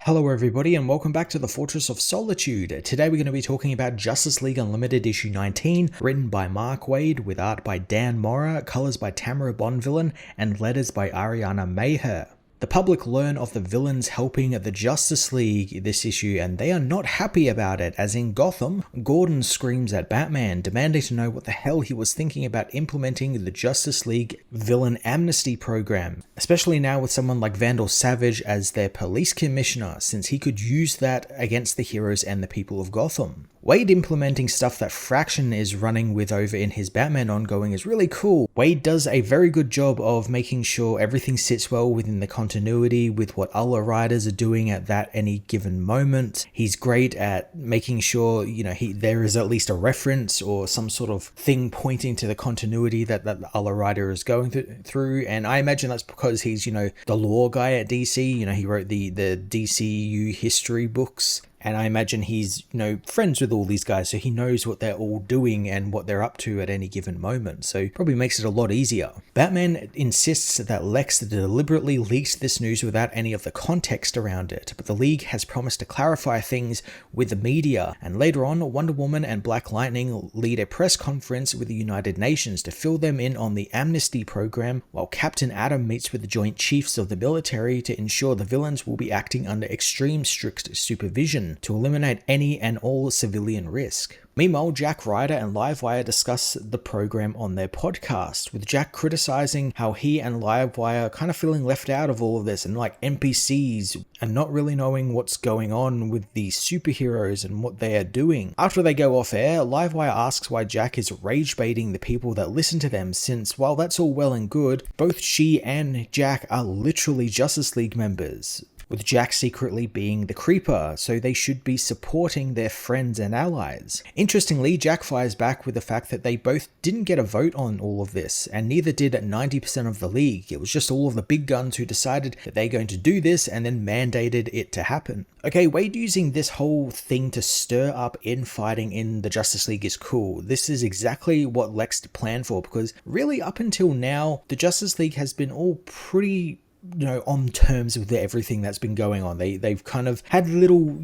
Hello everybody and welcome back to the Fortress of Solitude. Today we're going to be talking about Justice League Unlimited issue 19, written by Mark Waid, with art by Dan Mora, colors by Tamara Bonvillain, and letters by Ariana Mayher. The public learn of the villains helping the Justice League this issue, and they are not happy about it, as in Gotham, Gordon screams at Batman, demanding to know what the hell he was thinking about implementing the Justice League villain amnesty program, especially now with someone like Vandal Savage as their police commissioner, since he could use that against the heroes and the people of Gotham. Waid implementing stuff that Fraction is running with over in his Batman ongoing is really cool. Waid does a very good job of making sure everything sits well within the continuity with what other writers are doing at that any given moment. He's great at making sure, there is at least a reference or some sort of thing pointing to the continuity that the other writer is going through. And I imagine that's because he's, the law guy at DC. He wrote the DCU history books. And I imagine he's, friends with all these guys, so he knows what they're all doing and what they're up to at any given moment, so probably makes it a lot easier. Batman insists that Lex deliberately leaked this news without any of the context around it, but the League has promised to clarify things with the media, and later on, Wonder Woman and Black Lightning lead a press conference with the United Nations to fill them in on the amnesty program, while Captain Atom meets with the Joint Chiefs of the military to ensure the villains will be acting under extreme strict supervision to eliminate any and all civilian risk. Meanwhile, Jack Ryder and Livewire discuss the program on their podcast, with Jack criticizing how he and Livewire are kind of feeling left out of all of this and like NPCs and not really knowing what's going on with these superheroes and what they are doing. After they go off air, Livewire asks why Jack is rage baiting the people that listen to them, since while that's all well and good, both she and Jack are literally Justice League members, with Jack secretly being the creeper, so they should be supporting their friends and allies. Interestingly, Jack fires back with the fact that they both didn't get a vote on all of this, and neither did 90% of the League. It was just all of the big guns who decided that they're going to do this and then mandated it to happen. Okay, Waid using this whole thing to stir up infighting in the Justice League is cool. This is exactly what Lex planned for, because really up until now, the Justice League has been all pretty on terms with everything that's been going on. They've kind of had little,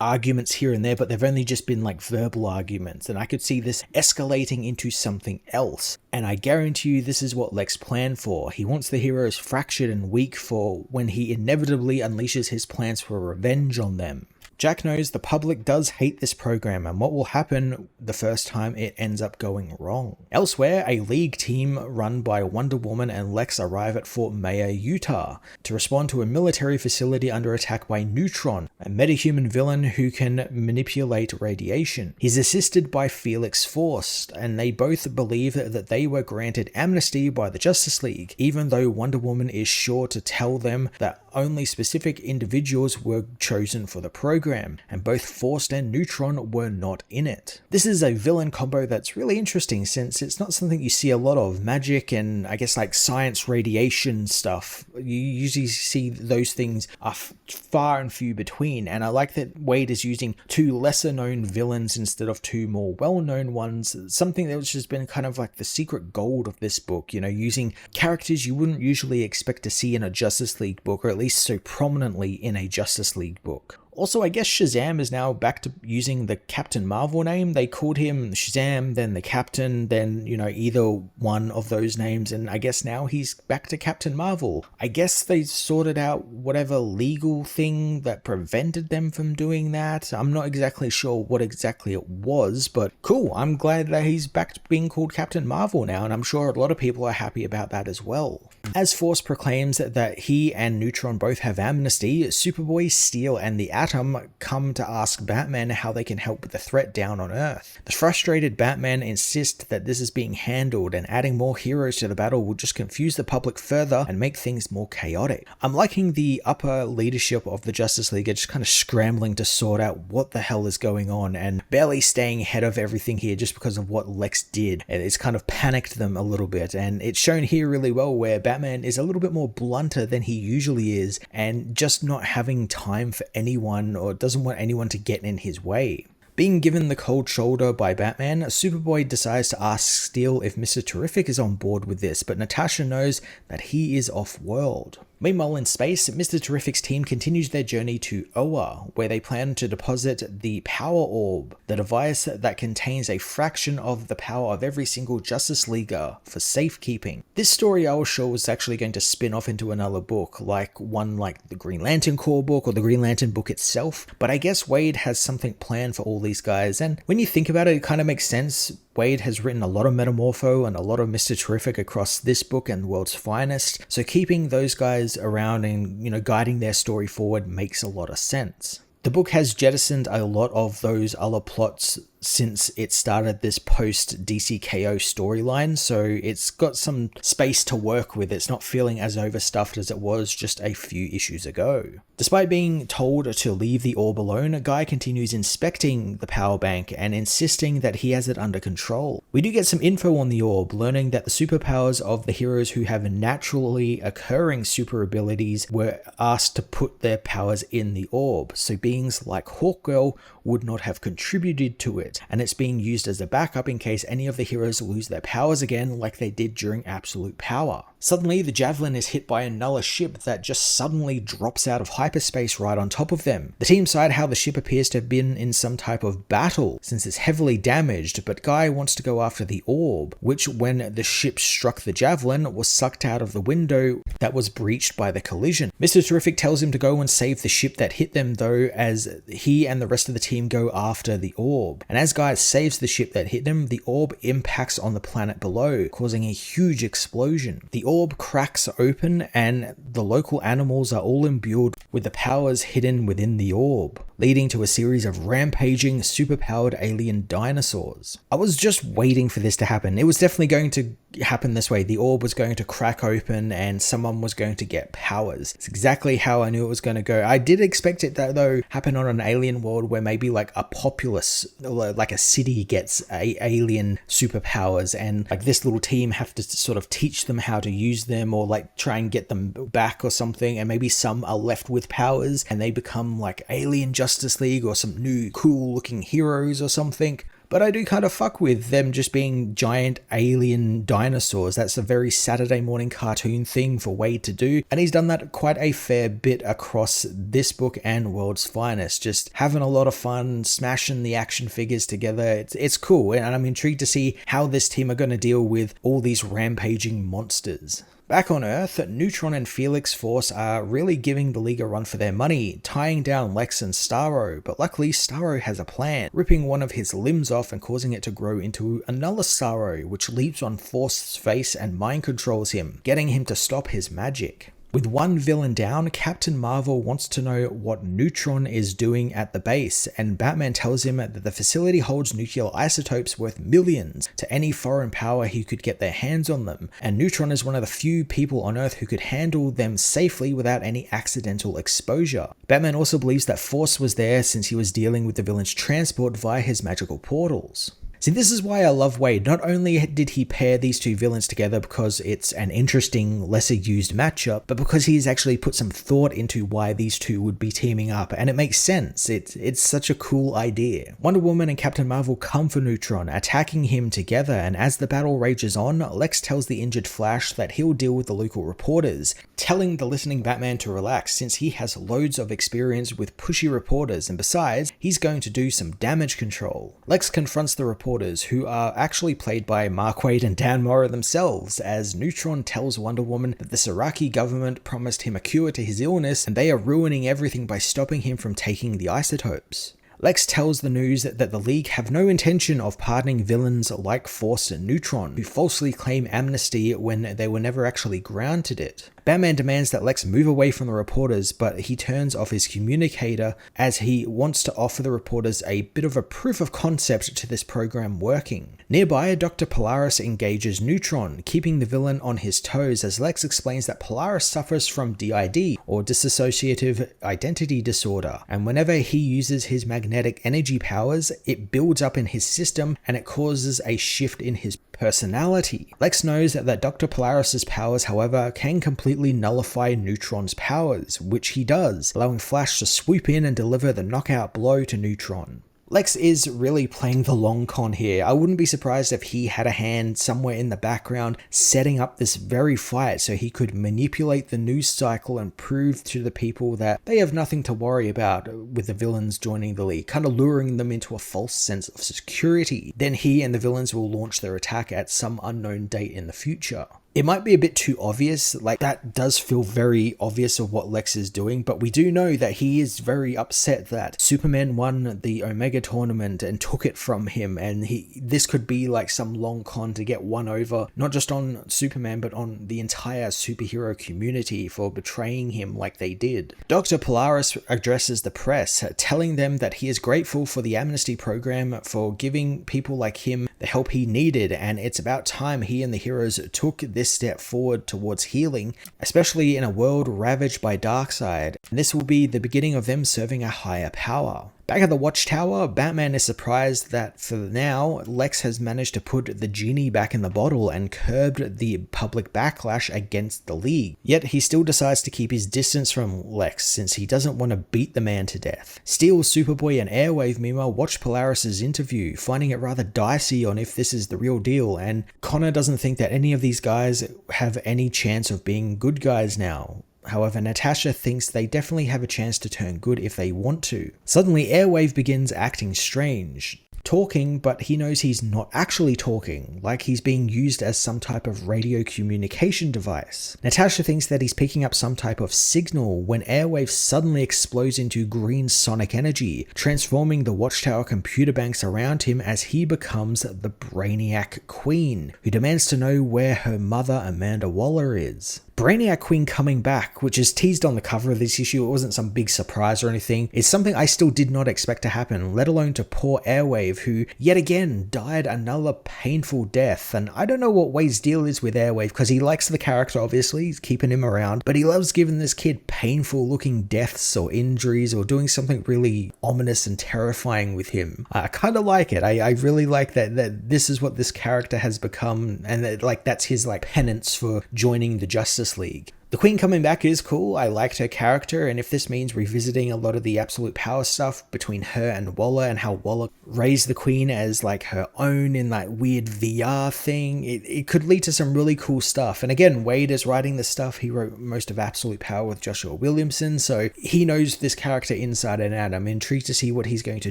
arguments here and there, but they've only just been like verbal arguments. And I could see this escalating into something else. And I guarantee you this is what Lex planned for. He wants the heroes fractured and weak for when he inevitably unleashes his plans for revenge on them. Jack knows the public does hate this program and what will happen the first time it ends up going wrong. Elsewhere, a League team run by Wonder Woman and Lex arrive at Fort Mayer, Utah, to respond to a military facility under attack by Neutron, a metahuman villain who can manipulate radiation. He's assisted by Felix Faust, and they both believe that they were granted amnesty by the Justice League, even though Wonder Woman is sure to tell them that only specific individuals were chosen for the program, and both Faust and Neutron were not in it. This is a villain combo that's really interesting, since it's not something you see a lot of. Magic and I guess like science radiation stuff, you usually see those things are far and few between, and I like that Waid is using two lesser known villains instead of two more well-known ones, something that's just been kind of like the secret gold of this book, using characters you wouldn't usually expect to see in a Justice League book, or at least so prominently in a Justice League book. Also, I guess Shazam is now back to using the Captain Marvel name. They called him Shazam, then the Captain, then, either one of those names, and I guess now he's back to Captain Marvel. I guess they sorted out whatever legal thing that prevented them from doing that. I'm not exactly sure what exactly it was, but cool. I'm glad that he's back to being called Captain Marvel now, and I'm sure a lot of people are happy about that as well. As Force proclaims that he and Neutron both have amnesty, Superboy, Steel, and the Atom come to ask Batman how they can help with the threat down on Earth. The frustrated Batman insists that this is being handled, and adding more heroes to the battle will just confuse the public further and make things more chaotic. I'm liking the upper leadership of the Justice League are just kind of scrambling to sort out what the hell is going on, and barely staying ahead of everything here just because of what Lex did. It's kind of panicked them a little bit, and it's shown here really well where Batman is a little bit more blunter than he usually is, and just not having time for anyone, or doesn't want anyone to get in his way. Being given the cold shoulder by Batman, Superboy decides to ask Steel if Mr. Terrific is on board with this, but Natasha knows that he is off-world. Meanwhile in space, Mr. Terrific's team continues their journey to Oa, where they plan to deposit the Power Orb, the device that contains a fraction of the power of every single Justice Leaguer for safekeeping. This story I was sure was actually going to spin off into another book, like the Green Lantern Corps book or the Green Lantern book itself, but I guess Wade has something planned for all these guys, and when you think about it, it kind of makes sense. Wade has written a lot of Metamorpho and a lot of Mr. Terrific across this book and World's Finest, so keeping those guys around and, guiding their story forward makes a lot of sense. The book has jettisoned a lot of those other plots since it started this post-DCKO storyline, so it's got some space to work with. It's not feeling as overstuffed as it was just a few issues ago. Despite being told to leave the orb alone, Guy continues inspecting the power bank and insisting that he has it under control. We do get some info on the orb, learning that the superpowers of the heroes who have naturally occurring super abilities were asked to put their powers in the orb, so beings like Hawkgirl would not have contributed to it, and it's being used as a backup in case any of the heroes lose their powers again like they did during Absolute Power. Suddenly, the Javelin is hit by another ship that just suddenly drops out of hyperspace right on top of them. The team cite how the ship appears to have been in some type of battle, since it's heavily damaged, but Guy wants to go after the orb, which when the ship struck the Javelin was sucked out of the window that was breached by the collision. Mr. Terrific tells him to go and save the ship that hit them though, as he and the rest of the team go after the orb. And as Guy saves the ship that hit them, the orb impacts on the planet below, causing a huge explosion. The orb cracks open and the local animals are all imbued with the powers hidden within the orb, leading to a series of rampaging, superpowered alien dinosaurs. I was just waiting for this to happen. It was definitely going to happen this way. The orb was going to crack open and someone was going to get powers. It's exactly how I knew it was going to go. I did expect it that though happen on an alien world where maybe like a populace, like a city gets alien superpowers, and like this little team have to sort of teach them how to use them or like try and get them back or something, and maybe some are left with powers and they become like alien Justice League or some new cool looking heroes or something. But I do kind of fuck with them just being giant alien dinosaurs. That's a very Saturday morning cartoon thing for Wade to do. And he's done that quite a fair bit across this book and World's Finest. Just having a lot of fun, smashing the action figures together. It's cool. And I'm intrigued to see how this team are going to deal with all these rampaging monsters. Back on Earth, Neutron and Felix Force are really giving the League a run for their money, tying down Lex and Starro, but luckily Starro has a plan, ripping one of his limbs off and causing it to grow into another Starro, which leaps on Force's face and mind controls him, getting him to stop his magic. With one villain down, Captain Marvel wants to know what Neutron is doing at the base, and Batman tells him that the facility holds nuclear isotopes worth millions to any foreign power who could get their hands on them, and Neutron is one of the few people on Earth who could handle them safely without any accidental exposure. Batman also believes that Force was there since he was dealing with the villain's transport via his magical portals. See, this is why I love Wade. Not only did he pair these two villains together because it's an interesting, lesser used matchup, but because he's actually put some thought into why these two would be teaming up, and it makes sense. It's such a cool idea. Wonder Woman and Captain Marvel come for Neutron, attacking him together, and as the battle rages on, Lex tells the injured Flash that he'll deal with the local reporters, telling the listening Batman to relax since he has loads of experience with pushy reporters, and besides, he's going to do some damage control. Lex confronts the reporters, who are actually played by Mark Waid and Dan Mora themselves, as Neutron tells Wonder Woman that the Saraki government promised him a cure to his illness and they are ruining everything by stopping him from taking the isotopes. Lex tells the news that the League have no intention of pardoning villains like Force and Neutron, who falsely claim amnesty when they were never actually granted it. Batman demands that Lex move away from the reporters, but he turns off his communicator as he wants to offer the reporters a bit of a proof of concept to this program working. Nearby, Dr. Polaris engages Neutron, keeping the villain on his toes as Lex explains that Polaris suffers from DID, or dissociative identity disorder, and whenever he uses his magnetic energy powers, it builds up in his system and it causes a shift in his personality. Lex knows that Dr. Polaris's powers, however, can completely nullify Neutron's powers, which he does, allowing Flash to swoop in and deliver the knockout blow to Neutron. Lex is really playing the long con here. I wouldn't be surprised if he had a hand somewhere in the background setting up this very fight so he could manipulate the news cycle and prove to the people that they have nothing to worry about with the villains joining the league, kind of luring them into a false sense of security. Then he and the villains will launch their attack at some unknown date in the future. It might be a bit too obvious, like that does feel very obvious of what Lex is doing, but we do know that he is very upset that Superman won the Omega tournament and took it from him, and this could be like some long con to get one over, not just on Superman, but on the entire superhero community for betraying him like they did. Dr. Polaris addresses the press, telling them that he is grateful for the amnesty program for giving people like him the help he needed, and it's about time he and the heroes took this step forward towards healing, especially in a world ravaged by Darkseid. This will be the beginning of them serving a higher power. Back at the Watchtower, Batman is surprised that for now, Lex has managed to put the genie back in the bottle and curbed the public backlash against the League. Yet he still decides to keep his distance from Lex since he doesn't want to beat the man to death. Steel, Superboy and Airwave meanwhile watch Polaris' interview, finding it rather dicey on if this is the real deal, and Connor doesn't think that any of these guys have any chance of being good guys now. However, Natasha thinks they definitely have a chance to turn good if they want to. Suddenly, Airwave begins acting strange. Talking, but he knows he's not actually talking, like he's being used as some type of radio communication device. Natasha thinks that he's picking up some type of signal when Airwave suddenly explodes into green sonic energy, transforming the Watchtower computer banks around him as he becomes the Brainiac Queen, who demands to know where her mother Amanda Waller is. Brainiac Queen coming back, which is teased on the cover of this issue, it wasn't some big surprise or anything, is something I still did not expect to happen, let alone to poor Airwave, who yet again died another painful death. And I don't know what Wade's deal is with Airwave, because he likes the character obviously, he's keeping him around, but he loves giving this kid painful looking deaths or injuries or doing something really ominous and terrifying with him. I kind of like it. I really like that this is what this character has become, and that's his penance for joining the Justice League. The Queen coming back is cool. I liked her character, and if this means revisiting a lot of the absolute power stuff between her and Waller and how Waller raised the Queen as her own in that weird VR thing, it could lead to some really cool stuff. And again, Wade is writing the stuff. He wrote most of Absolute Power with Joshua Williamson, so he knows this character inside and out. I'm intrigued to see what he's going to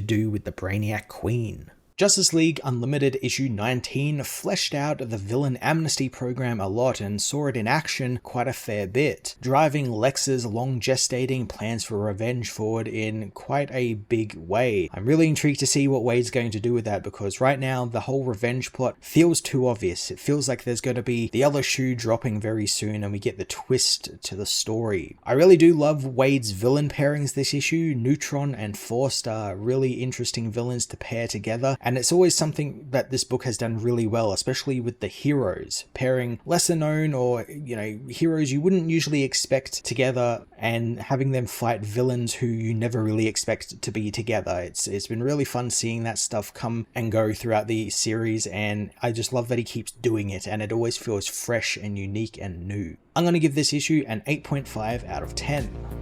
do with the Brainiac Queen. Justice League Unlimited issue 19 fleshed out the villain amnesty program a lot and saw it in action quite a fair bit, driving Lex's long gestating plans for revenge forward in quite a big way. I'm really intrigued to see what Wade's going to do with that, because right now the whole revenge plot feels too obvious. It feels like there's going to be the other shoe dropping very soon and we get the twist to the story. I really do love Wade's villain pairings this issue. Neutron and Force are really interesting villains to pair together, and it's always something that this book has done really well, especially with the heroes, pairing lesser known or, heroes you wouldn't usually expect together and having them fight villains who you never really expect to be together. It's been really fun seeing that stuff come and go throughout the series, and I just love that he keeps doing it, and it always feels fresh and unique and new. I'm going to give this issue an 8.5 out of 10.